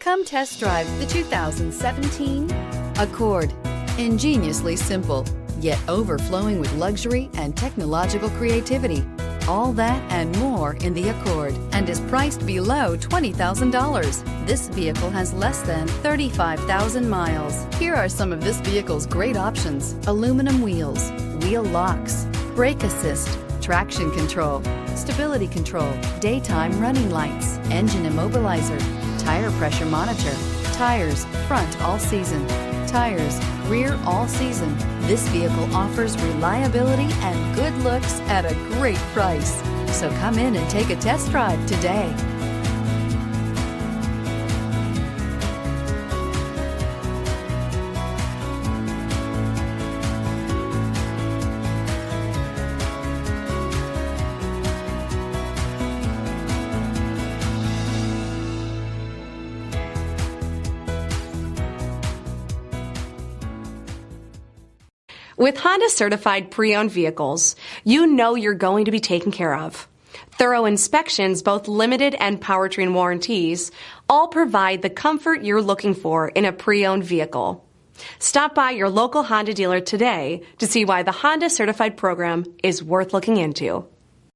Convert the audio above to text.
Come test drive the 2017 Accord. Ingeniously simple, yet overflowing with luxury and technological creativity. All that and more in the Accord, and is priced below $20,000. This vehicle has less than 35,000 miles. Here are some of this vehicle's great options: aluminum wheels, wheel locks, brake assist, traction control, stability control, daytime running lights, engine immobilizer, tire pressure monitor, tires front all season, tires rear all season. This vehicle offers reliability and good looks at a great price. So come in and take a test drive today. With Honda certified pre-owned vehicles, you know you're going to be taken care of. Thorough inspections, both limited and powertrain warranties, all provide the comfort you're looking for in a pre-owned vehicle. Stop by your local Honda dealer today to see why the Honda certified program is worth looking into.